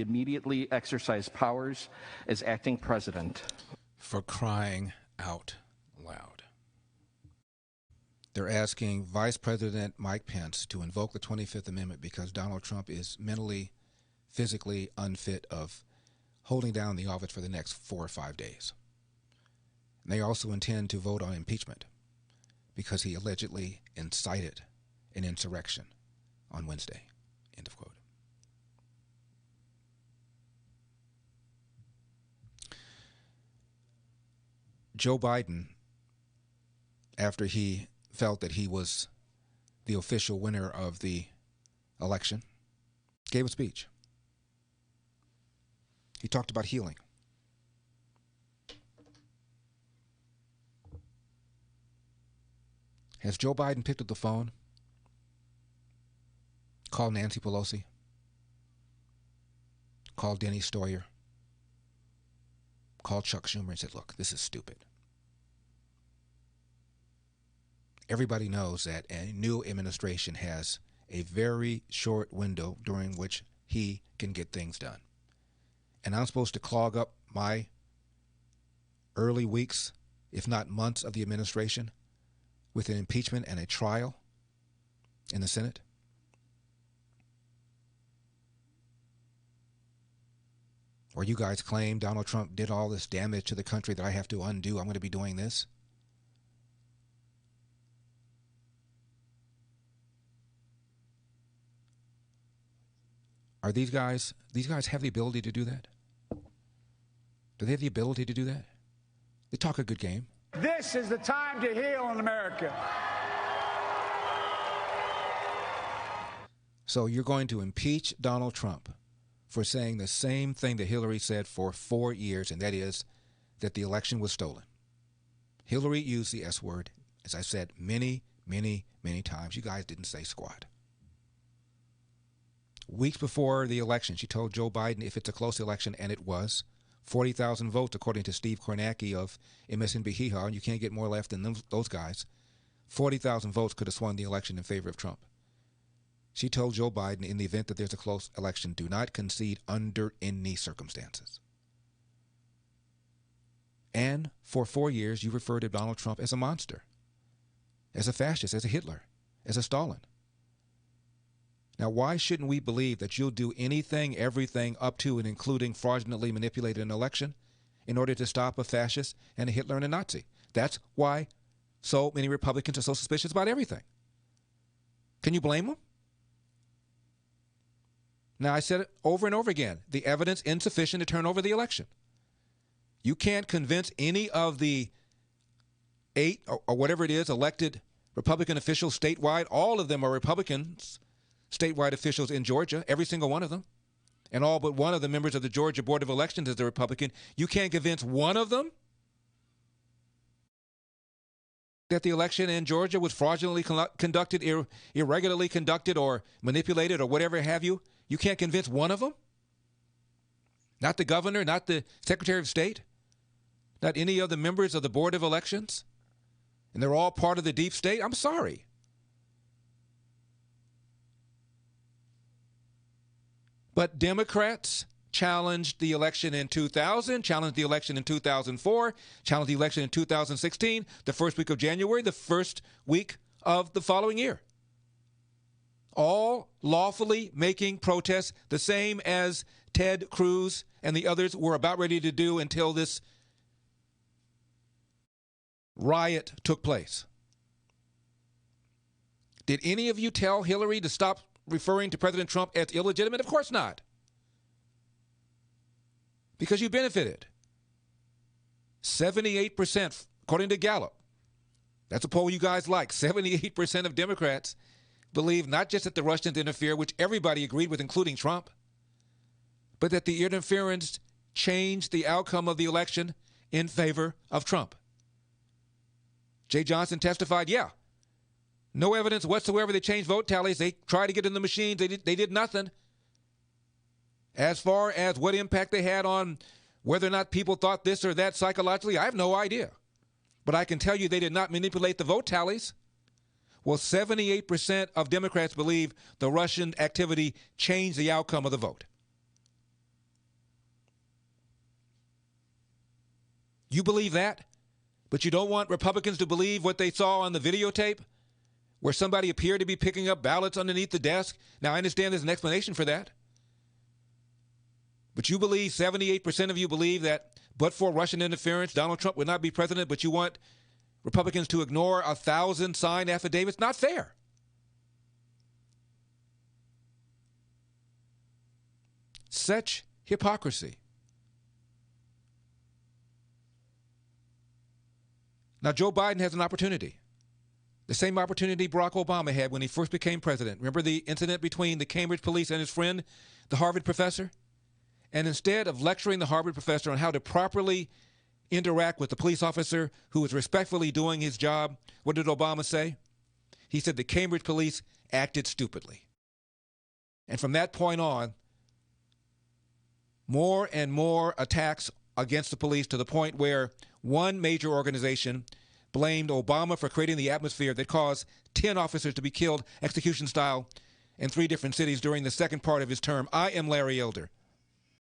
immediately exercise powers as acting president. For crying out loud. They're asking Vice President Mike Pence to invoke the 25th Amendment because Donald Trump is mentally, physically unfit of holding down the office for the next 4 or 5 days. And they also intend to vote on impeachment because he allegedly incited an insurrection on Wednesday. End of quote. Joe Biden, after he felt that he was the official winner of the election, gave a speech. He talked about healing. Has Joe Biden picked up the phone, called Nancy Pelosi, called Denny Stoyer, called Chuck Schumer and said, look, this is stupid? Everybody knows that a new administration has a very short window during which he can get things done. And I'm supposed to clog up my early weeks, if not months, of the administration with an impeachment and a trial in the Senate? Or you guys claim Donald Trump did all this damage to the country that I have to undo. I'm going to be doing this. Are these guys have the ability to do that? Do they have the ability to do that? They talk a good game. This is the time to heal in America. So you're going to impeach Donald Trump for saying the same thing that Hillary said for 4 years, and that is that the election was stolen. Hillary used the S word, as I said many, many, many times. You guys didn't say squat. Weeks before the election, she told Joe Biden if it's a close election, and it was, 40,000 votes, according to Steve Kornacki of MSNBC, and you can't get more left than those guys. 40,000 votes could have swung the election in favor of Trump. She told Joe Biden, in the event that there's a close election, do not concede under any circumstances. And for 4 years, you referred to Donald Trump as a monster, as a fascist, as a Hitler, as a Stalin. Now, why shouldn't we believe that you'll do anything, everything, up to and including fraudulently manipulating an election in order to stop a fascist and a Hitler and a Nazi? That's why so many Republicans are so suspicious about everything. Can you blame them? Now, I said it over and over again, the evidence insufficient to turn over the election. You can't convince any of the 8 or whatever it is elected Republican officials statewide. All of them are Republicans, statewide officials in Georgia, every single one of them. And all but one of the members of the Georgia Board of Elections is a Republican. You can't convince one of them that the election in Georgia was fraudulently conducted, irregularly conducted, or manipulated, or whatever have you. You can't convince one of them? Not the governor, not the Secretary of State, not any of the members of the Board of Elections? And they're all part of the deep state? I'm sorry. But Democrats challenged the election in 2000, challenged the election in 2004, challenged the election in 2016, the first week of January, the first week of the following year. All lawfully making protests, the same as Ted Cruz and the others were about ready to do until this riot took place. Did any of you tell Hillary to stop referring to President Trump as illegitimate? Of course not. Because you benefited. 78%, according to Gallup. That's a poll you guys like. 78% of Democrats believe not just that the Russians interfered, which everybody agreed with, including Trump, but that the interference changed the outcome of the election in favor of Trump. Jay Johnson testified, yeah, no evidence whatsoever they changed vote tallies. They tried to get in the machines. They did nothing. As far as what impact they had on whether or not people thought this or that psychologically, I have no idea. But I can tell you they did not manipulate the vote tallies. Well, 78% of Democrats believe the Russian activity changed the outcome of the vote. You believe that? But you don't want Republicans to believe what they saw on the videotape, where somebody appeared to be picking up ballots underneath the desk? Now, I understand there's an explanation for that. But you believe, 78% of you believe that but for Russian interference, Donald Trump would not be president, but you want Republicans to ignore 1,000 signed affidavits? Not fair. Such hypocrisy. Now, Joe Biden has an opportunity. The same opportunity Barack Obama had when he first became president. Remember the incident between the Cambridge police and his friend, the Harvard professor? And instead of lecturing the Harvard professor on how to properly interact with the police officer who was respectfully doing his job, what did Obama say? He said the Cambridge police acted stupidly. And from that point on, more and more attacks against the police, to the point where one major organization blamed Obama for creating the atmosphere that caused 10 officers to be killed execution style in 3 different cities during the second part of his term. I am Larry Elder.